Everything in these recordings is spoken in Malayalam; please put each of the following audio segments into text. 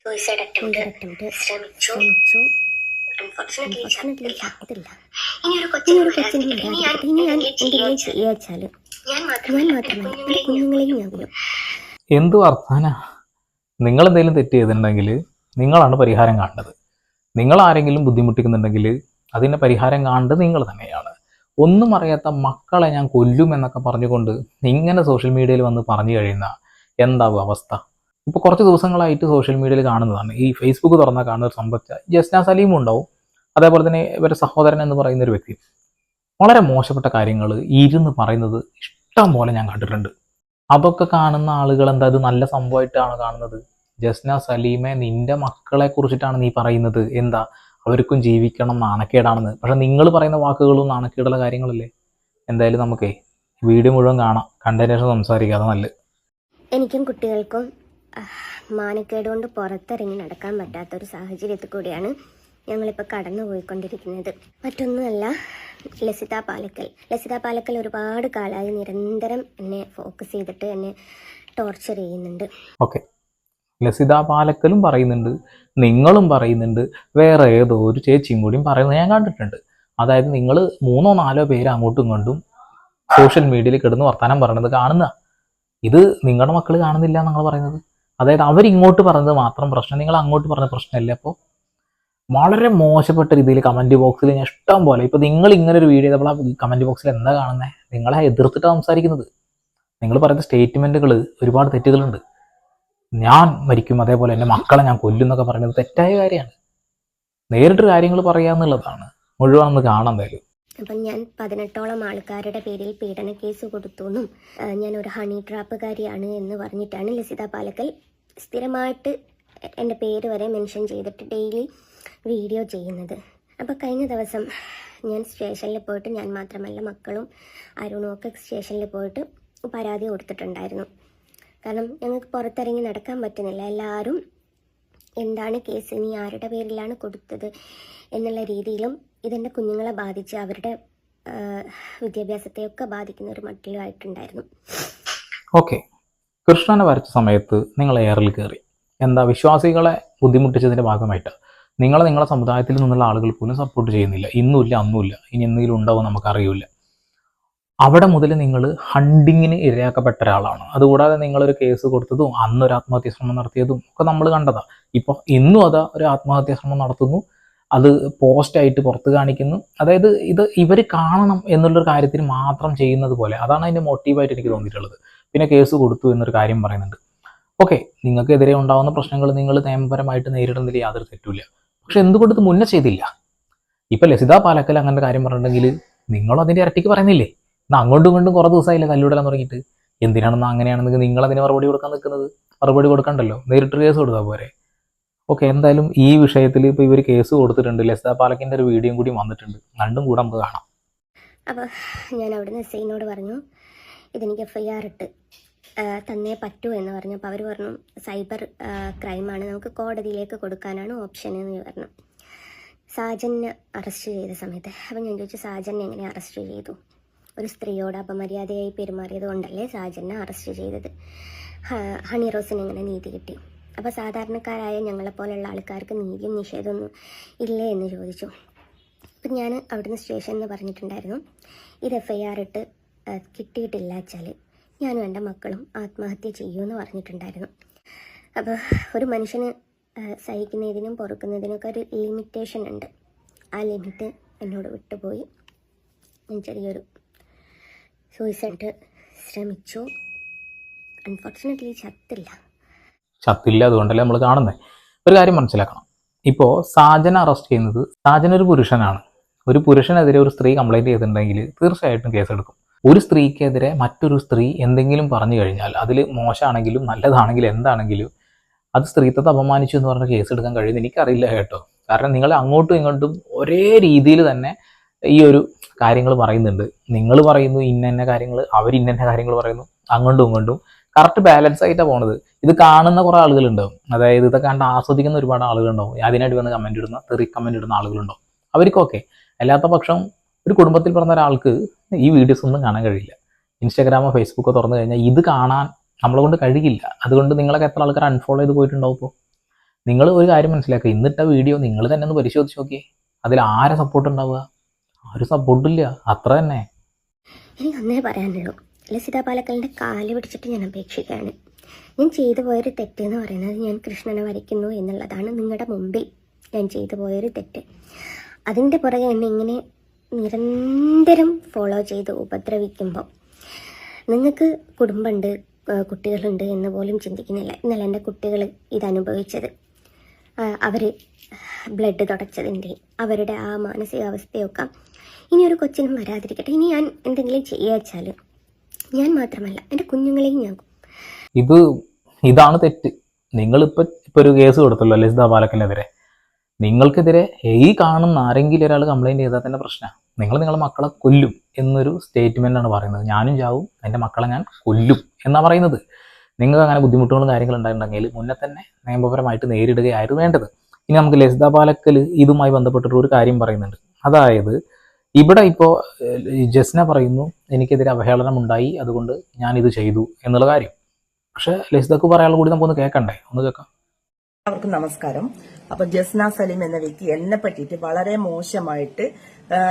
സൂയിസൈഡ് അറ്റംപ്റ്റ് ശ്രമിച്ചു. അൺഫോർച്ചുനേറ്റ്ലി ചത്തില്ല. ഇനിയൊരു കൊച്ചിനും ഇനി ഞാൻ എന്തെങ്കിലും ചെയ്യാച്ചാല് ഞാൻ മാത്രമല്ല എന്റെ കുഞ്ഞുങ്ങളെയും ഞാൻ കൊല്ലും. എന്ത് വർത്താന? നിങ്ങൾ എന്തെങ്കിലും തെറ്റ് ചെയ്തിട്ടുണ്ടെങ്കിൽ നിങ്ങളാണ് പരിഹാരം കാണേണ്ടത്. നിങ്ങൾ ആരെങ്കിലും ബുദ്ധിമുട്ടിക്കുന്നുണ്ടെങ്കിൽ അതിൻ്റെ പരിഹാരം കാണേണ്ടത് നിങ്ങൾ തന്നെയാണ്. ഒന്നും അറിയാത്ത മക്കളെ ഞാൻ കൊല്ലും എന്നൊക്കെ പറഞ്ഞുകൊണ്ട് ഇങ്ങനെ സോഷ്യൽ മീഡിയയിൽ വന്ന് പറഞ്ഞു കഴിയുന്ന എന്താവും അവസ്ഥ? ഇപ്പോൾ കുറച്ച് ദിവസങ്ങളായിട്ട് സോഷ്യൽ മീഡിയയിൽ കാണുന്നതാണ്, ഈ ഫേസ്ബുക്ക് തുറന്നാൽ കാണുന്ന ഒരു സംഭവം. ജസ്ന സലീമും ഉണ്ടാവും, അതേപോലെ തന്നെ ഇവരുടെ സഹോദരൻ എന്ന് പറയുന്ന ഒരു വ്യക്തി വളരെ മോശപ്പെട്ട കാര്യങ്ങൾ ഇരുന്ന് പറയുന്നത് ഇഷ്ടം പോലെ ഞാൻ കണ്ടിട്ടുണ്ട്. അതൊക്കെ കാണുന്ന ആളുകൾ എന്താ ഇത് നല്ല സംഭവമായിട്ടാണ് കാണുന്നത്? ജസ്ന സലീമെ, നിന്റെ മക്കളെ കുറിച്ചിട്ടാണ് നീ പറയുന്നത് എന്താ അവർക്കും ജീവിക്കണം, നാണക്കേടാണെന്ന്. പക്ഷെ നിങ്ങൾ പറയുന്ന വാക്കുകളും നാണക്കേടുള്ള കാര്യങ്ങളല്ലേ. എന്തായാലും നമുക്കേ വീഡിയോ മുഴുവൻ കാണാം, കണ്ടതിന് ശേഷം സംസാരിക്കാം, അത് നല്ലത്. എനിക്കും കുട്ടികൾക്കും മാനക്കേട് കൊണ്ട് പുറത്തിറങ്ങി നടക്കാൻ പറ്റാത്തൊരു സാഹചര്യത്തിൽ കൂടിയാണ് ഞങ്ങളിപ്പോൾ കടന്നു പോയിക്കൊണ്ടിരിക്കുന്നത്. മറ്റൊന്നുമല്ല, ലസിത പാലക്കൽ ഒരുപാട് കാലമായി നിരന്തരം എന്നെ ഫോക്കസ് ചെയ്തിട്ട് എന്നെ ടോർച്ചർ ചെയ്യുന്നുണ്ട്. ഓക്കെ, ലസിത പാലക്കലും പറയുന്നുണ്ട്, നിങ്ങളും പറയുന്നുണ്ട്, വേറെ ഏതോ ഒരു ചേച്ചിയും കൂടിയും പറയുന്നത് ഞാൻ കണ്ടിട്ടുണ്ട്. അതായത് നിങ്ങൾ 3-4 പേര് അങ്ങോട്ടും ഇങ്ങോട്ടും സോഷ്യൽ മീഡിയയിൽ കിടന്ന് വർത്തമാനം പറയുന്നത് കാണുന്ന, ഇത് നിങ്ങളുടെ മക്കൾ കാണുന്നില്ല നിങ്ങൾ പറയുന്നത്. അതായത് അവരിങ്ങോട്ട് പറഞ്ഞത് മാത്രം പ്രശ്നം, നിങ്ങൾ അങ്ങോട്ട് പറഞ്ഞ പ്രശ്നമല്ലേ. അപ്പോൾ വളരെ മോശപ്പെട്ട രീതിയിൽ കമൻറ്റ് ബോക്സിൽ ഞാൻ ഇഷ്ടം പോലെ, ഇപ്പോൾ നിങ്ങൾ ഇങ്ങനെ ഒരു വീഡിയോ ചെയ്തപ്പോൾ ആ കമൻറ്റ് ബോക്സിൽ എന്താ കാണുന്നത്? നിങ്ങളെ എതിർത്തിട്ടാണ് സംസാരിക്കുന്നത്. നിങ്ങൾ പറയുന്ന സ്റ്റേറ്റ്മെൻറ്റുകൾ ഒരുപാട് തെറ്റുകളുണ്ട്. ഞാൻ മരിക്കും, അതേപോലെ എൻ്റെ മക്കളെ ഞാൻ കൊല്ലും എന്നൊക്കെ പറയുന്നത് തെറ്റായ കാര്യമാണ്. നേരിട്ട് കാര്യങ്ങൾ പറയാന്നുള്ളതാണ്. മുഴുവൻ ഒന്ന് കാണാൻ എന്തായാലും. അപ്പം ഞാൻ 18ഓളം ആൾക്കാരുടെ പേരിൽ പീഡന കേസ് കൊടുത്തുവെന്നും ഞാൻ ഒരു ഹണി ട്രാപ്പുകാരിയാണ് എന്ന് പറഞ്ഞിട്ടാണ് ലസിത പാലക്കൽ സ്ഥിരമായിട്ട് എൻ്റെ പേര് വരെ മെൻഷൻ ചെയ്തിട്ട് ഡെയിലി വീഡിയോ ചെയ്യുന്നത്. അപ്പോൾ കഴിഞ്ഞ ദിവസം ഞാൻ സ്റ്റേഷനിൽ പോയിട്ട്, ഞാൻ മാത്രമല്ല മക്കളും അരുണും ഒക്കെ സ്റ്റേഷനിൽ പോയിട്ട് പരാതി കൊടുത്തിട്ടുണ്ടായിരുന്നു. കാരണം ഞങ്ങൾക്ക് പുറത്തിറങ്ങി നടക്കാൻ പറ്റുന്നില്ല. എല്ലാവരും എന്താണ് കേസ്, നീ ആരുടെ പേരിലാണ് കൊടുത്തത് എന്നുള്ള രീതിയിലും ഇതെൻ്റെ കുഞ്ഞുങ്ങളെ ബാധിച്ച് അവരുടെ വിദ്യാഭ്യാസത്തെയൊക്കെ ബാധിക്കുന്ന ഒരു മട്ടിലുമായിട്ടുണ്ടായിരുന്നു. ഓക്കെ, കൃഷ്ണനെ വരച്ച സമയത്ത് നിങ്ങൾ എയറിൽ കയറി, എന്താ വിശ്വാസികളെ ബുദ്ധിമുട്ടിച്ചതിൻ്റെ ഭാഗമായിട്ട് നിങ്ങളെ സമുദായത്തിൽ നിന്നുള്ള ആളുകൾ പോലും സപ്പോർട്ട് ചെയ്യുന്നില്ല. ഇന്നുമില്ല, അന്നുമില്ല, ഇനി എന്തെങ്കിലും ഉണ്ടാവും നമുക്കറിയില്ല. അവിടെ മുതൽ നിങ്ങൾ ഹണ്ടിങ്ങിന് ഇരയാക്കപ്പെട്ട ഒരാളാണ്. അതുകൂടാതെ നിങ്ങളൊരു കേസ് കൊടുത്തതും അന്നൊരു ആത്മഹത്യാ ശ്രമം നടത്തിയതും ഒക്കെ നമ്മൾ കണ്ടതാണ്. ഇപ്പോൾ ഇന്നും അത് ഒരു ആത്മഹത്യാ ശ്രമം നടത്തുന്നു, അത് പോസ്റ്റായിട്ട് പുറത്ത് കാണിക്കുന്നു. അതായത് ഇത് ഇവർ കാണണം എന്നുള്ളൊരു കാര്യത്തിന് മാത്രം ചെയ്യുന്നത് പോലെ, അതാണ് അതിൻ്റെ മോട്ടീവായിട്ട് എനിക്ക് തോന്നിയിട്ടുള്ളത്. പിന്നെ കേസ് കൊടുത്തു എന്നൊരു കാര്യം പറയുന്നുണ്ട്. ഓക്കെ, നിങ്ങൾക്കെതിരെ ഉണ്ടാകുന്ന പ്രശ്നങ്ങൾ നിങ്ങൾ നിയമപരമായിട്ട് നേരിടുന്നതിൽ യാതൊരു തെറ്റില്ല. പക്ഷെ എന്തുകൊണ്ട് ഇത് മുന്നേ ചെയ്തില്ല? ഇപ്പം ലസിത പാലക്കൽ അങ്ങനത്തെ കാര്യം പറഞ്ഞിട്ടുണ്ടെങ്കിൽ നിങ്ങളും അതിൻ്റെ ഇരട്ടിക്ക് പറയുന്നില്ലേ? എന്നാൽ അങ്ങോട്ടും ഇങ്ങോട്ടും കുറേ ദിവസമായില്ലേ തല്ലുവിടലാൻ തുടങ്ങിയിട്ട്. എന്തിനാണെന്ന് അങ്ങനെയാണെന്നെങ്കിൽ നിങ്ങളതിന് മറുപടി കൊടുക്കാൻ നിൽക്കുന്നത്? മറുപടി കൊടുക്കണ്ടല്ലോ, നേരിട്ട് കേസ് കൊടുത്താൽ പോരെ. ഓക്കെ, എന്തായാലും ഈ വിഷയത്തിൽ ഇപ്പോൾ ഇവർ കേസ് കൊടുത്തിട്ടുണ്ട്. ലസിത പാലക്കിൻ്റെ ഒരു വീഡിയോയും കൂടി വന്നിട്ടുണ്ട്, രണ്ടും കൂടെ നമുക്ക് കാണാം. അപ്പോൾ ഞാൻ അവിടുന്ന് എസ്ഐനോട് പറഞ്ഞു, ഇതെനിക്ക് FIR ഇട്ട് തന്നേ പറ്റൂ എന്ന് പറഞ്ഞു. അപ്പോൾ അവർ പറഞ്ഞു സൈബർ ക്രൈമാണ്, നമുക്ക് കോടതിയിലേക്ക് കൊടുക്കാനാണ് ഓപ്ഷൻ എന്ന് പറഞ്ഞു. സാജനെ അറസ്റ്റ് ചെയ്ത സമയത്ത് അപ്പം ഞാൻ ചോദിച്ചു, സാജനെ എങ്ങനെ അറസ്റ്റ് ചെയ്തു? ഒരു സ്ത്രീയോട് അപമര്യാദയായി പെരുമാറിയത് കൊണ്ടല്ലേ സാജനെ അറസ്റ്റ് ചെയ്തത്? ഹണി റോസിന് എങ്ങനെ നീതി കിട്ടി? അപ്പോൾ സാധാരണക്കാരായ ഞങ്ങളെപ്പോലുള്ള ആൾക്കാർക്ക് നീതിയും നിഷേധമൊന്നും ഇല്ലേ എന്ന് ചോദിച്ചു. അപ്പം ഞാൻ അവിടുന്ന് സ്റ്റേഷനിൽ പറഞ്ഞിട്ടുണ്ടായിരുന്നു, ഇത് FIR ഇട്ട് കിട്ടിയിട്ടില്ല വെച്ചാൽ ഞാനും എൻ്റെ മക്കളും ആത്മഹത്യ ചെയ്യുമെന്ന് പറഞ്ഞിട്ടുണ്ടായിരുന്നു. അപ്പോൾ ഒരു മനുഷ്യന് സഹിക്കുന്നതിനും പൊറുക്കുന്നതിനൊക്കെ ഒരു ലിമിറ്റേഷൻ ഉണ്ട്. ആ ലിമിറ്റ് എന്നോട് വിട്ടുപോയി. ഞാൻ ചെറിയൊരു സൂയിസൈഡ് ശ്രമിച്ചു. അൺഫോർച്ചുനേറ്റ്ലി ചത്തില്ല. അതുകൊണ്ടല്ലേ നമ്മൾ കാണുന്നത്. ഒരു കാര്യം മനസ്സിലാക്കണം, ഇപ്പോൾ സാജന അറസ്റ്റ് ചെയ്യുന്നത്, സാജന ഒരു പുരുഷനാണ്. ഒരു പുരുഷനെതിരെ ഒരു സ്ത്രീ കംപ്ലൈൻറ്റ് ചെയ്തിട്ടുണ്ടെങ്കിൽ തീർച്ചയായിട്ടും കേസെടുക്കും. ഒരു സ്ത്രീക്കെതിരെ മറ്റൊരു സ്ത്രീ എന്തെങ്കിലും പറഞ്ഞു കഴിഞ്ഞാൽ, അതിൽ മോശമാണെങ്കിലും നല്ലതാണെങ്കിലും എന്താണെങ്കിലും അത് സ്ത്രീത്വത്തെ അപമാനിച്ചു എന്ന് പറഞ്ഞ കേസ് എടുക്കാൻ കഴിയുമെന്ന് എനിക്കറിയില്ല കേട്ടോ. കാരണം നിങ്ങൾ അങ്ങോട്ടും ഇങ്ങോട്ടും ഒരേ രീതിയിൽ തന്നെ ഈ ഒരു കാര്യങ്ങൾ പറയുന്നുണ്ട്. നിങ്ങൾ പറയുന്നു ഇന്ന കാര്യങ്ങൾ, അവർ ഇന്ന കാര്യങ്ങൾ പറയുന്നു, അങ്ങോട്ടും ഇങ്ങോട്ടും കറക്റ്റ് ബാലൻസ് ആയിട്ടാണ് പോണത്. ഇത് കാണുന്ന കുറേ ആളുകളുണ്ടാവും, അതായത് ഇതൊക്കെ കണ്ട് ആസ്വദിക്കുന്ന ഒരുപാട് ആളുകളുണ്ടാവും, അതിനായിട്ട് വന്ന് കമൻറ്റ് ഇടുന്ന ആളുകളുണ്ടാവും. അവർക്കൊക്കെ അല്ലാത്ത പക്ഷം ഒരു കുടുംബത്തിൽ പറഞ്ഞ ഒരാൾക്ക് ഈ വീഡിയോസ് ഒന്നും കാണാൻ കഴിയില്ല. ഇൻസ്റ്റാഗ്രാമോ ഫേസ്ബുക്കോ തുറന്നു കഴിഞ്ഞാൽ ഇത് കാണാൻ നമ്മളെ കൊണ്ട് കഴിയില്ല. അതുകൊണ്ട് നിങ്ങളൊക്കെ എത്ര ആൾക്കാർ അൺഫോളോ ചെയ്ത് പോയിട്ടുണ്ടാവും? ഇപ്പോൾ നിങ്ങൾ ഒരു കാര്യം മനസ്സിലാക്കുക, ഇന്നിട്ട വീഡിയോ നിങ്ങൾ തന്നെ ഒന്ന് പരിശോധിച്ച് നോക്കിയേ, അതിൽ ആരെ സപ്പോർട്ട് ഉണ്ടാവുക? ആരും സപ്പോർട്ടില്ല, അത്ര തന്നെ. എനിക്ക് ഒന്നേ പറയാനുള്ളൂ, ലസിത പാലക്കലിൻ്റെ കാല് പിടിച്ചിട്ട് ഞാൻ അപേക്ഷിക്കുകയാണ്. ഞാൻ ചെയ്തു പോയൊരു തെറ്റെന്ന് പറയുന്നത് ഞാൻ കൃഷ്ണനെ വരയ്ക്കുന്നു എന്നുള്ളതാണ്. നിങ്ങളുടെ മുമ്പിൽ ഞാൻ ചെയ്തു പോയൊരു തെറ്റ്. അതിൻ്റെ പുറകെ എന്നെ ഇങ്ങനെ നിരന്തരം ഫോളോ ചെയ്ത് ഉപദ്രവിക്കുമ്പോൾ നിങ്ങൾക്ക് കുടുംബമുണ്ട്, കുട്ടികളുണ്ട് എന്ന് പോലും ചിന്തിക്കുന്നില്ല. എന്നാൽ എൻ്റെ കുട്ടികൾ ഇതനുഭവിച്ചത്, അവർ ബ്ലഡ് തുടച്ചതിൻ്റെ അവരുടെ ആ മാനസികാവസ്ഥയൊക്കെ ഇനി ഒരു കൊച്ചിനും വരാതിരിക്കട്ടെ. ഇനി ഞാൻ എന്തെങ്കിലും ചെയ്യാച്ചാൽ ഞാൻ മാത്രമല്ല എൻ്റെ കുഞ്ഞുങ്ങളെയും ഞാൻ. ഇതാണ് തെറ്റ്. നിങ്ങളിപ്പോൾ ഒരു കേസ് കൊടുത്തല്ലോ ലസിത പാലക്കലിനെതിരെ. നിങ്ങൾക്കെതിരെ ഈ കാണുന്ന ആരെങ്കിലും ഒരാൾ കംപ്ലൈൻറ്റ് ചെയ്താൽ തന്നെ പ്രശ്നമാണ്. നിങ്ങളുടെ മക്കളെ കൊല്ലും എന്നൊരു സ്റ്റേറ്റ്മെൻറ്റാണ് പറയുന്നത്. ഞാനും ചാവും, എൻ്റെ മക്കളെ ഞാൻ കൊല്ലും എന്നാണ് പറയുന്നത്. നിങ്ങൾക്ക് അങ്ങനെ ബുദ്ധിമുട്ടുകളും കാര്യങ്ങളും ഉണ്ടായിട്ടുണ്ടെങ്കിൽ മുന്നേ തന്നെ നിയമപരമായിട്ട് നേരിടുകയായിരുന്നു വേണ്ടത്. ഇനി നമുക്ക് ലസിത പാലക്കൽ ഇതുമായി ബന്ധപ്പെട്ടിട്ട് ഒരു കാര്യം പറയുന്നുണ്ട്. അതായത് ഇവിടെ ഇപ്പോൾ ജസ്ന പറയുന്നു എനിക്കെതിരെ അവഹേളനം ഉണ്ടായി, അതുകൊണ്ട് ഞാനിത് ചെയ്തു എന്നുള്ള കാര്യം. പക്ഷെ ലസിതക്ക് പറയാനുള്ള കൂടി നമുക്കൊന്ന് കേൾക്കണ്ടേ? ഒന്ന് കേൾക്കാം. എല്ലാവർക്കും നമസ്കാരം. അപ്പൊ ജസ്ന സലീം എന്ന വ്യക്തി എന്നെ പറ്റിയിട്ട് വളരെ മോശമായിട്ട്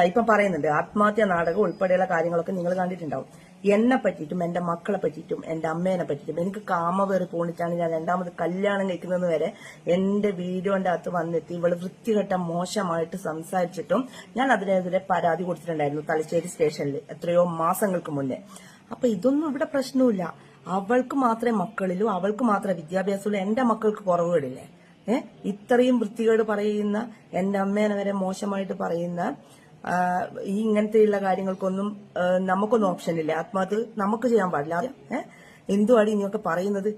ഇപ്പൊ പറയുന്നുണ്ട്. ആത്മഹത്യാ നാടകം ഉൾപ്പെടെയുള്ള കാര്യങ്ങളൊക്കെ നിങ്ങൾ കണ്ടിട്ടുണ്ടാവും. എന്നെ പറ്റിയിട്ടും എന്റെ മക്കളെ പറ്റിയിട്ടും എന്റെ അമ്മേനെ പറ്റിയിട്ടും എനിക്ക് കാമവേറി പോണിട്ടാണ് ഞാൻ രണ്ടാമത് കല്യാണം കഴിക്കുന്നത് വരെ എന്റെ വീഡിയോന്റെ അകത്ത് വന്നെത്തി ഇവള് വൃത്തികെട്ട മോശമായിട്ട് സംസാരിച്ചിട്ടും ഞാൻ അതിനെതിരെ പരാതി കൊടുത്തിട്ടുണ്ടായിരുന്നു തലശ്ശേരി സ്റ്റേഷനിൽ എത്രയോ മാസങ്ങൾക്ക് മുന്നേ. അപ്പൊ ഇതൊന്നും ഇവിടെ പ്രശ്നമില്ല. അവൾക്ക് മാത്രമേ മക്കളിലും അവൾക്ക് മാത്രമേ വിദ്യാഭ്യാസമുള്ളൂ. എന്റെ മക്കൾക്ക് കുറവുകളില്ലേ? ഇത്രയും വൃത്തികേട് പറയുന്ന എന്റെ അമ്മേനെ വരെ മോശമായിട്ട് പറയുന്ന ഈ ഇങ്ങനത്തെയുള്ള കാര്യങ്ങൾക്കൊന്നും നമുക്കൊന്നും ഓപ്ഷൻ ഇല്ല. ആത്മഹത്യ നമുക്ക് ചെയ്യാൻ പാടില്ല. എന്തുവാടി ഇനിയൊക്കെ പറയുന്നത്?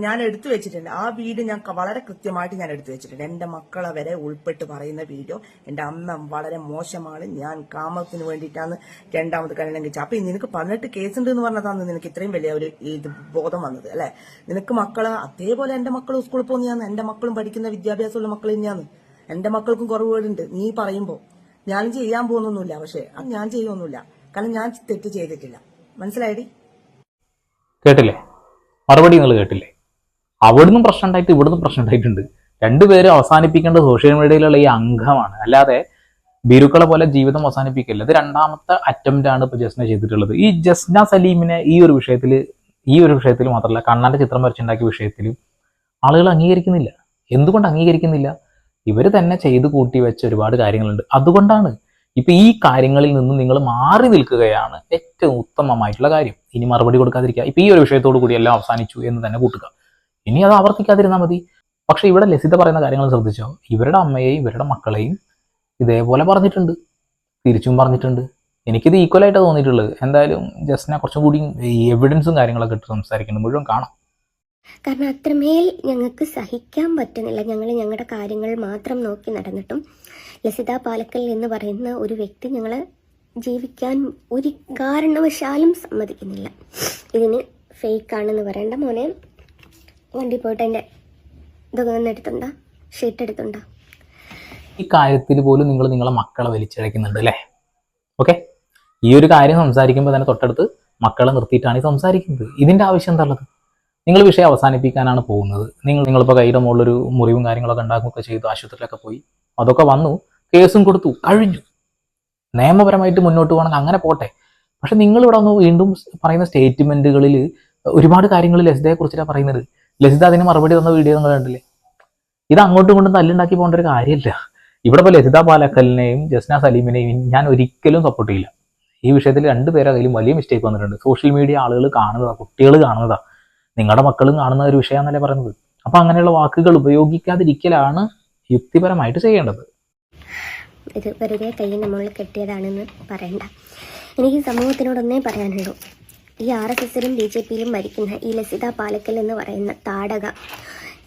ഞാൻ എടുത്തു വെച്ചിട്ടുണ്ട് ആ വീഡിയോ. ഞാൻ വളരെ കൃത്യമായിട്ട് ഞാൻ എടുത്തു വെച്ചിട്ടുണ്ട്. എന്റെ മക്കളെ വരെ ഉൾപ്പെട്ട് പറയുന്ന വീഡിയോ. എന്റെ അമ്മ വളരെ മോശമാണ്, ഞാൻ കാമത്തിന് വേണ്ടിയിട്ടാണ് രണ്ടാമത് കല്യാണം കഴിച്ചത്. അപ്പൊ നിനക്ക് 18 കേസുണ്ട് എന്ന് പറഞ്ഞതാണ് നിനക്ക് ഇത്രയും വലിയ ഒരു ഇത് ബോധം വന്നത് അല്ലെ? നിനക്ക് മക്കള് അതേപോലെ എന്റെ മക്കളും സ്കൂളിൽ പോകുന്നതാണ്. എന്റെ മക്കളും പഠിക്കുന്ന വിദ്യാഭ്യാസമുള്ള മക്കൾ തന്നെയാണ്. എന്റെ മക്കൾക്കും കുറവുകളുണ്ട്. നീ പറയുമ്പോ ഞാനും ചെയ്യാൻ പോകുന്നൊന്നുമില്ല. പക്ഷെ ഞാൻ ചെയ്യൊന്നുമില്ല, കാരണം ഞാൻ തെറ്റ് ചെയ്തിട്ടില്ല. മനസ്സിലായി? കേട്ടില്ലേ? മറുപടി നിങ്ങൾ കേട്ടില്ലേ? അവിടുന്ന് പ്രശ്നം ഉണ്ടായിട്ട് ഇവിടുന്ന് പ്രശ്നം ഉണ്ടായിട്ടുണ്ട്. രണ്ടുപേരും അവസാനിപ്പിക്കേണ്ട സോഷ്യൽ മീഡിയയിലുള്ള ഈ അംഗമാണ്, അല്ലാതെ ബിരുക്കളെ പോലെ ജീവിതം അവസാനിപ്പിക്കില്ല. ഇത് രണ്ടാമത്തെ അറ്റംപ്റ്റ് ആണ് ഇപ്പോൾ ജസ്ന ചെയ്തിട്ടുള്ളത്. ഈ ജസ്ന സലീമിനെ ഈ ഒരു വിഷയത്തിൽ മാത്രമല്ല, കണ്ണന്റെ ചിത്രം വരച്ചുണ്ടാക്കിയ വിഷയത്തിൽ ആളുകൾ അംഗീകരിക്കുന്നില്ല. എന്തുകൊണ്ട് അംഗീകരിക്കുന്നില്ല? ഇവർ തന്നെ ചെയ്തു കൂട്ടി വെച്ച ഒരുപാട് കാര്യങ്ങളുണ്ട്. അതുകൊണ്ടാണ് ഇപ്പൊ ഈ കാര്യങ്ങളിൽ നിന്നും നിങ്ങൾ മാറി നിൽക്കുകയാണ് ഏറ്റവും ഉത്തമമായിട്ടുള്ള കാര്യം. ഇനി മറുപടി കൊടുക്കാതിരിക്കുക. ഇപ്പൊ ഈ ഒരു വിഷയത്തോടു കൂടി എല്ലാം അവസാനിച്ചു എന്ന് തന്നെ കൂട്ടുക. ഇനി അത് ആവർത്തിക്കാതിരുന്നാൽ മതി. പക്ഷെ ഇവിടെ ലസിത പറയുന്ന കാര്യങ്ങൾ ശ്രദ്ധിച്ചോ? ഇവരുടെ അമ്മയെയും ഇവരുടെ മക്കളെയും ഇതേപോലെ പറഞ്ഞിട്ടുണ്ട്, തിരിച്ചും പറഞ്ഞിട്ടുണ്ട്. എനിക്കിത് ഈക്വലായിട്ട് തോന്നിയിട്ടുള്ളത്. എന്തായാലും ജസ്റ്റിനെ കുറച്ചും കൂടി എവിഡൻസും കാര്യങ്ങളൊക്കെ ഇട്ട് സംസാരിക്കുന്നത് മുഴുവൻ കാണാം. കാരണം അത്രമേൽ ഞങ്ങൾക്ക് സഹിക്കാൻ പറ്റുന്നില്ല. ഞങ്ങൾ ഞങ്ങളുടെ കാര്യങ്ങൾ മാത്രം നോക്കി നടന്നിട്ടും ലസിത പാലക്കൽ എന്ന് പറയുന്ന ഒരു വ്യക്തി ഞങ്ങളെ ജീവിക്കാൻ ഒരു കാരണവശാലും സമ്മതിക്കുന്നില്ല. ഇതിന് ഫേക്കാണെന്ന് പറയണ്ട. മോനെ, വണ്ടി പോയിട്ട് എൻ്റെ ഇതൊക്കെ ഒന്ന് എടുത്തുണ്ടോ, ഷീറ്റ് എടുത്തുണ്ടോ? ഈ കാര്യത്തിൽ പോലും നിങ്ങൾ നിങ്ങളെ മക്കളെ വലിച്ചിഴക്കുന്നുണ്ട് അല്ലേ? ഓക്കെ, ഈ ഒരു കാര്യം സംസാരിക്കുമ്പോൾ തന്നെ തൊട്ടടുത്ത് മക്കളെ നിർത്തിയിട്ടാണ് ഈ സംസാരിക്കുന്നത്. ഇതിൻ്റെ ആവശ്യം എന്താ ഉള്ളത്? നിങ്ങൾ വിഷയം അവസാനിപ്പിക്കാനാണ് പോകുന്നത്. നിങ്ങളിപ്പോൾ കൈയുടെ മുകളിലൊരു മുറിവും കാര്യങ്ങളൊക്കെ ഉണ്ടാക്കുകയൊക്കെ ചെയ്തു, ആശുപത്രിയിലൊക്കെ പോയി, അതൊക്കെ വന്നു, കേസും കൊടുത്തു, കഴിഞ്ഞു. നിയമപരമായിട്ട് മുന്നോട്ട് പോകണമെങ്കിൽ അങ്ങനെ പോട്ടെ. പക്ഷെ നിങ്ങളിവിടെ ഒന്ന് വീണ്ടും പറയുന്ന സ്റ്റേറ്റ്മെന്റുകളിൽ ഒരുപാട് കാര്യങ്ങൾ ലസിതയെ കുറിച്ചിട്ടാണ് പറയുന്നത്. ലസിത അതിന് മറുപടി തന്ന വീഡിയോ നിങ്ങൾ കണ്ടില്ലേ? ഇത് അങ്ങോട്ടും ഇങ്ങോട്ടും തല്ലുണ്ടാക്കി പോകേണ്ട ഒരു കാര്യമില്ല. ഇവിടെ ഇപ്പോൾ ലസിത പാലക്കലിനെയും ജസ്ന സലീമിനെയും ഞാൻ ഒരിക്കലും സപ്പോർട്ട് ചെയ്യില്ല. ഈ വിഷയത്തിൽ രണ്ടുപേരെ കയ്യിലും വലിയ മിസ്റ്റേക്ക് വന്നിട്ടുണ്ട്. സോഷ്യൽ മീഡിയ ആളുകൾ കാണുന്നതാ, കുട്ടികൾ കാണുന്നതാ, നിങ്ങളുടെ മക്കളും കാണുന്ന ഒരു വിഷയമെന്നല്ലേ പറയുന്നത്. അപ്പൊ അങ്ങനെയുള്ള വാക്കുകൾ ഉപയോഗിക്കാതിരിക്കലാണ് യുക്തിപരമായിട്ട് ചെയ്യേണ്ടത്. ഇത് വെറുതെ കയ്യിൽ നമ്മൾ കെട്ടിയതാണെന്ന് പറയണ്ട. എനിക്ക് സമൂഹത്തിനോടൊന്നേ പറയാനുള്ളൂ. ഈ RSSലും BJPയിലും ഭരിക്കുന്ന ഈ ലസിത പാലക്കൽ എന്ന് പറയുന്ന താടക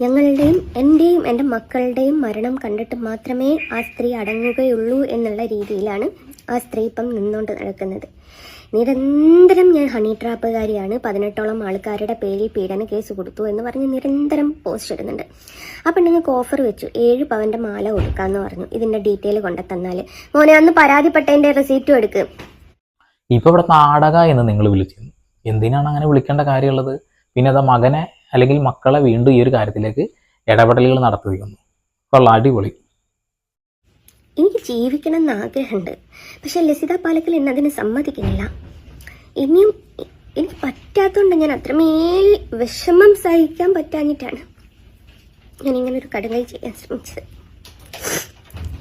ഞങ്ങളുടെയും എൻ്റെയും എൻ്റെ മക്കളുടെയും മരണം കണ്ടിട്ട് മാത്രമേ ആ സ്ത്രീ അടങ്ങുകയുള്ളൂ എന്നുള്ള രീതിയിലാണ് ആ സ്ത്രീ ഇപ്പം നിന്നുകൊണ്ട് നടക്കുന്നത്. നിരന്തരം ഞാൻ ഹണി ട്രാപ്പുകാരിയാണ്, 18ഓളം ആൾക്കാരുടെ പേരിൽ പീഡന കേസ് കൊടുത്തു എന്ന് പറഞ്ഞ് നിരന്തരം പോസ്റ്റ് ഇടുന്നുണ്ട്. അപ്പം നിങ്ങൾക്ക് ഓഫർ വെച്ചു 7 പവൻ്റെ മാല കൊടുക്കാമെന്ന് പറഞ്ഞു. ഇതിൻ്റെ ഡീറ്റെയിൽ കൊണ്ടുതന്നാൽ മോനെ അന്ന് പരാതിപ്പെട്ടതിൻ്റെ റെസീറ്റും എടുക്കും. ഇപ്പൊ ഇവിടെ നാടക എന്ന് നിങ്ങൾ വിളിച്ചിരുന്നു. എന്തിനാണ് അങ്ങനെ വിളിക്കേണ്ട കാര്യമുള്ളത്? പിന്നെ അത് മകനെ അല്ലെങ്കിൽ മക്കളെ വീണ്ടും ഈ ഒരു കാര്യത്തിലേക്ക് ഇടപെടലുകൾ നടത്തിയിരിക്കുന്നു. കൊള്ളാം, അടിപൊളി. എനിക്ക് ജീവിക്കണം എന്ന് ആഗ്രഹമുണ്ട്, പക്ഷെ ലസിത പാലക്കൽ എന്നെ അതിന് സമ്മതിക്കുന്നില്ല. ഇനിയും എനിക്ക് പറ്റാത്തതുകൊണ്ട്, ഞാൻ അത്രമേൽ വിഷമം സഹിക്കാൻ പറ്റാഞ്ഞിട്ടാണ് ഞാൻ ഇങ്ങനെ ഒരു കടുകൈ ചെയ്യാൻ ശ്രമിച്ചത്.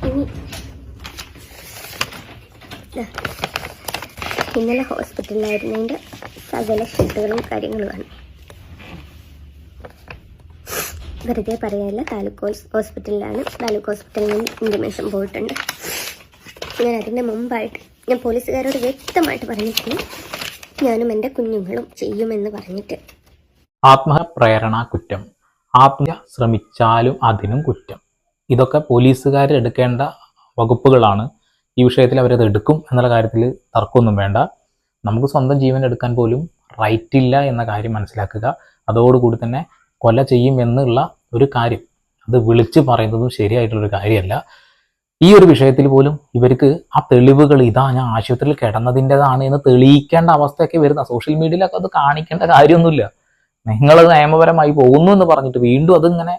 ഇനി ഇന്നലെ ഹോസ്പിറ്റലിലായിരുന്നതിൻ്റെ സകല ഷീട്ടുകളും കാര്യങ്ങളുമാണ്. വെറുതെ പറയല്ല, താലൂക്ക് ഹോസ്പിറ്റലിലാണ്. താലൂക്ക് ഹോസ്പിറ്റലിൽ നിന്ന് ഇൻറ്റിമേഷൻ പോയിട്ടുണ്ട്. ഞാൻ അതിൻ്റെ മുമ്പായിട്ട് ഞാൻ പോലീസുകാരോട് വ്യക്തമായിട്ട് പറഞ്ഞിട്ടുണ്ട്, ഞാനും എൻ്റെ കുഞ്ഞുങ്ങളും ചെയ്യുമെന്ന് പറഞ്ഞിട്ട്. ആത്മപ്രേരണ കുറ്റം, ആത്മഹത്യ ശ്രമിച്ചാലും അതിനും കുറ്റം. ഇതൊക്കെ പോലീസുകാർ എടുക്കേണ്ട വകുപ്പുകളാണ്. ഈ വിഷയത്തിൽ അവരത് എടുക്കും എന്നുള്ള കാര്യത്തിൽ തർക്കമൊന്നും വേണ്ട. നമുക്ക് സ്വന്തം ജീവൻ എടുക്കാൻ പോലും റൈറ്റ് ഇല്ല എന്ന കാര്യം മനസ്സിലാക്കുക. അതോടുകൂടി തന്നെ കൊല ചെയ്യും എന്നുള്ള ഒരു കാര്യം അത് വിളിച്ച് പറയുന്നതും ശരിയായിട്ടുള്ളൊരു കാര്യമല്ല. ഈ ഒരു വിഷയത്തിൽ പോലും ഇവർക്ക് ആ തെളിവുകൾ, ഇതാ ഞാൻ ആശുപത്രിയിൽ കിടന്നതിൻ്റെതാണ് എന്ന് തെളിയിക്കേണ്ട അവസ്ഥയൊക്കെ വരുന്ന, സോഷ്യൽ മീഡിയയിലൊക്കെ അത് കാണിക്കേണ്ട കാര്യമൊന്നുമില്ല. നിങ്ങളത് നിയമപരമായി പോകുന്നു എന്ന് പറഞ്ഞിട്ട് വീണ്ടും അതിങ്ങനെ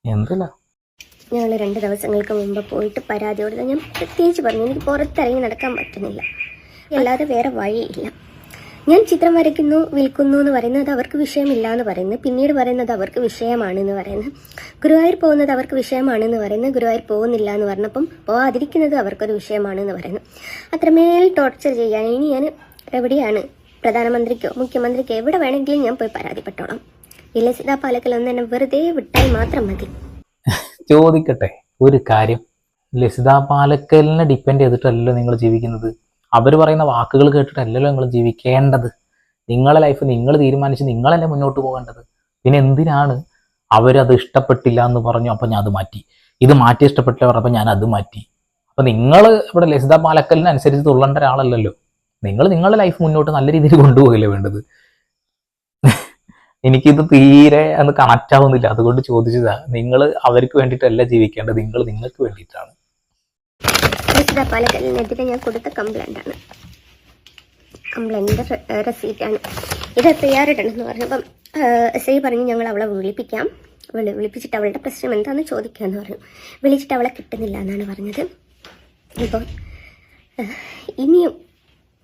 എന്തില്ല. ഞങ്ങൾ 2 ദിവസങ്ങൾക്ക് മുമ്പ് പോയിട്ട് പരാതി കൊടുത്ത് ഞാൻ പ്രത്യേകിച്ച് പറഞ്ഞു, എനിക്ക് പുറത്തിറങ്ങി നടക്കാൻ പറ്റുന്നില്ല, അല്ലാതെ വേറെ വഴിയില്ല. ഞാൻ ചിത്രം വരയ്ക്കുന്നു, വിൽക്കുന്നു എന്ന് പറയുന്നത് അവർക്ക് വിഷയമില്ല എന്ന് പറയുന്നത്, പിന്നീട് പറയുന്നത് അവർക്ക് വിഷയമാണെന്ന് പറയുന്നത്, ഗുരുവായൂർ പോകുന്നത് അവർക്ക് വിഷയമാണെന്ന് പറയുന്നത്, ഗുരുവായൂർ പോകുന്നില്ല എന്ന് പറഞ്ഞപ്പം പോകാതിരിക്കുന്നത് അവർക്കൊരു വിഷയമാണെന്ന് പറയുന്നത്. അത്രമേൽ ടോർച്ചർ ചെയ്യാൻ ഇനി ഞാൻ എവിടെയാണ്? പ്രധാനമന്ത്രിക്കോ മുഖ്യമന്ത്രിക്കോ എവിടെ വേണമെങ്കിലും ഞാൻ പോയി പരാതിപ്പെട്ടോളാം. ഈ ലസിത പാലക്കൽ ഒന്ന് എന്നെ വെറുതെ വിട്ടാൽ മാത്രം മതി. ചോദിക്കട്ടെ ഒരു കാര്യം, ലസിത പാലക്കലിനെ ഡിപ്പെൻഡ് ചെയ്തിട്ടല്ലോ നിങ്ങൾ ജീവിക്കുന്നത്. അവർ പറയുന്ന വാക്കുകൾ കേട്ടിട്ടല്ലല്ലോ നിങ്ങൾ ജീവിക്കേണ്ടത്. നിങ്ങളെ ലൈഫ് നിങ്ങൾ തീരുമാനിച്ച് നിങ്ങളല്ലേ മുന്നോട്ട് പോകേണ്ടത്. പിന്നെ എന്തിനാണ് അവരത് ഇഷ്ടപ്പെട്ടില്ല എന്ന് പറഞ്ഞു അപ്പം ഞാൻ അത് മാറ്റി, ഇത് മാറ്റി ഇഷ്ടപ്പെട്ടില്ല പറഞ്ഞപ്പോൾ ഞാൻ അത് മാറ്റി? അപ്പം നിങ്ങൾ ഇവിടെ ലസിത പാലക്കലിനനുസരിച്ച് തുള്ളേണ്ട ഒരാളല്ലല്ലോ. നിങ്ങൾ നിങ്ങളുടെ ലൈഫ് മുന്നോട്ട് നല്ല രീതിയിൽ കൊണ്ടുപോകില്ലേ വേണ്ടത്. എനിക്കിത് തീരെ അത് കണക്റ്റ് ആവുന്നില്ല, അതുകൊണ്ട് ചോദിച്ചതാ. നിങ്ങൾ അവർക്ക് വേണ്ടിയിട്ടല്ല ജീവിക്കേണ്ടത്, നിങ്ങൾ നിങ്ങൾക്ക് വേണ്ടിയിട്ടാണ്. ലസിത പാലക്കലിനെതിരെ ഞാൻ കൊടുത്ത കംപ്ലൈൻ്റാണ്, കംപ്ലൈൻറ്റിൻ്റെ റെസീറ്റാണ്. ഇത് തയ്യാറിടണമെന്ന് പറഞ്ഞപ്പം എസ് ഐ പറഞ്ഞു ഞങ്ങൾ അവളെ വിളിപ്പിക്കാം, വിളിപ്പിച്ചിട്ട് അവളുടെ പ്രശ്നം എന്താണെന്ന് ചോദിക്കാമെന്ന് പറഞ്ഞു. വിളിച്ചിട്ട് അവളെ കിട്ടുന്നില്ല എന്നാണ് പറഞ്ഞത്. ഇപ്പോൾ ഇനിയും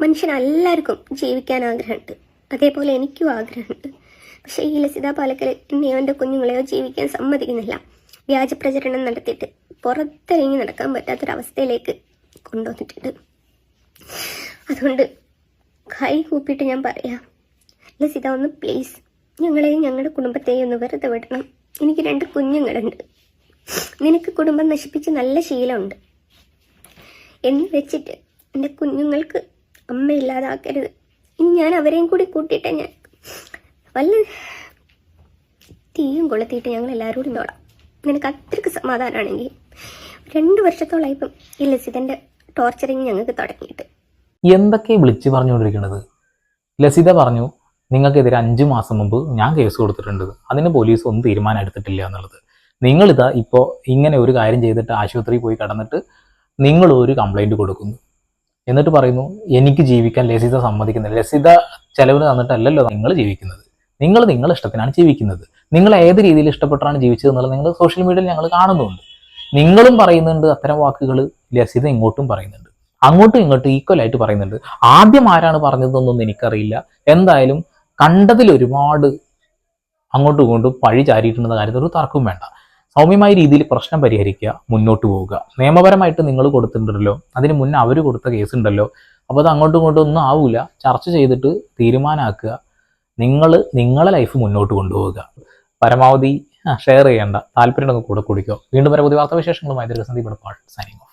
മനുഷ്യനെല്ലാവർക്കും ജീവിക്കാൻ ആഗ്രഹമുണ്ട്, അതേപോലെ എനിക്കും ആഗ്രഹമുണ്ട്. പക്ഷേ ഈ ലസിത പാലക്കൽ എന്നെയോ എൻ്റെ കുഞ്ഞുങ്ങളെയോ ജീവിക്കാൻ സമ്മതിക്കുന്നില്ല. വ്യാജ പ്രചരണം നടത്തിയിട്ട് പുറത്തിറങ്ങി നടക്കാൻ പറ്റാത്തൊരവസ്ഥയിലേക്ക് കൊണ്ടുവന്നിട്ടുണ്ട്. അതുകൊണ്ട് കൈ കൂപ്പിയിട്ട് ഞാൻ പറയാം, ലസിത ഒന്ന് പ്ലീസ് ഞങ്ങളെയും ഞങ്ങളുടെ കുടുംബത്തെയും ഒന്ന് വെറുതെ വിടണം. എനിക്ക് 2 കുഞ്ഞുങ്ങളുണ്ട്. നിനക്ക് കുടുംബം നശിപ്പിച്ച് നല്ല ശീലമുണ്ട് എന്ന് വെച്ചിട്ട് എൻ്റെ കുഞ്ഞുങ്ങൾക്ക് അമ്മയില്ലാതാക്കരുത്. ഇനി ഞാൻ അവരെയും കൂടി കൂട്ടിയിട്ട് ഞാൻ വല്ല തീയും കൊളുത്തിയിട്ട് ഞങ്ങൾ എല്ലാവരും കൂടി നോടാം. നിനക്ക് അത്രയ്ക്ക് സമാധാനമാണെങ്കിൽ 2 വർഷത്തോളമായി ഇപ്പം ഈ ലസിതൻ്റെ ടോർച്ചറിങ് ഞങ്ങൾക്ക് തുടങ്ങിയിട്ട്. എന്തൊക്കെ വിളിച്ച് പറഞ്ഞുകൊണ്ടിരിക്കുന്നത്? ലസിത പറഞ്ഞു നിങ്ങൾക്കെതിരെ 5 മാസം മുമ്പ് ഞാൻ കേസ് കൊടുത്തിട്ടുണ്ട്, അതിന് പോലീസ് ഒന്നും തീരുമാനം എടുത്തിട്ടില്ല എന്നുള്ളത്. നിങ്ങളിതാ ഇപ്പോൾ ഇങ്ങനെ ഒരു കാര്യം ചെയ്തിട്ട് ആശുപത്രിയിൽ പോയി കിടന്നിട്ട് നിങ്ങൾ ഒരു കംപ്ലൈൻറ്റ് കൊടുക്കുന്നു. എന്നിട്ട് പറയുന്നു എനിക്ക് ജീവിക്കാൻ ലസിത സമ്മതിക്കുന്നില്ല. ലസിത ചെലവിന് തന്നിട്ടല്ലല്ലോ നിങ്ങൾ ജീവിക്കുന്നത്. നിങ്ങൾ നിങ്ങളുടെ ഇഷ്ടത്തിനാണ് ജീവിക്കുന്നത്. നിങ്ങൾ ഏത് രീതിയിൽ ഇഷ്ടപ്പെട്ടാണ് ജീവിച്ചത് എന്നുള്ളത് നിങ്ങൾ സോഷ്യൽ മീഡിയയിൽ ഞങ്ങൾ കാണുന്നുണ്ട്. നിങ്ങളും പറയുന്നുണ്ട് അത്തരം വാക്കുകൾ, ലസിത ഇങ്ങോട്ടും പറയുന്നുണ്ട്, അങ്ങോട്ടും ഇങ്ങോട്ടും ഈക്വലായിട്ട് പറയുന്നുണ്ട്. ആദ്യം ആരാണ് പറഞ്ഞതെന്നൊന്നും എനിക്കറിയില്ല. എന്തായാലും കണ്ടതിൽ ഒരുപാട് അങ്ങോട്ടും ഇങ്ങോട്ടും പഴി ചാരിയിട്ടുണ്ടെന്ന കാര്യത്തിൽ ഒരു തർക്കവും വേണ്ട. സൗമ്യമായ രീതിയിൽ പ്രശ്നം പരിഹരിക്കുക, മുന്നോട്ട് പോവുക. നിയമപരമായിട്ട് നിങ്ങൾ കൊടുത്തിട്ടുണ്ടല്ലോ, അതിന് മുന്നേ അവർ കൊടുത്ത കേസ് ഉണ്ടല്ലോ, അപ്പോൾ അത് അങ്ങോട്ടും ഇങ്ങോട്ടും ഒന്നും ആവില്ല. ചർച്ച ചെയ്തിട്ട് തീരുമാനമാക്കുക. നിങ്ങളെ ലൈഫ് മുന്നോട്ട് കൊണ്ടുപോവുക. പരമാവധി ഷെയർ ചെയ്യേണ്ട, താല്പര്യം കൂടെ കുടിക്കോ. വീണ്ടും വരെ പുതിയ വാർത്താവിശേഷങ്ങളുമായി സന്ദീപ് സൈനിങ് ഓഫ്.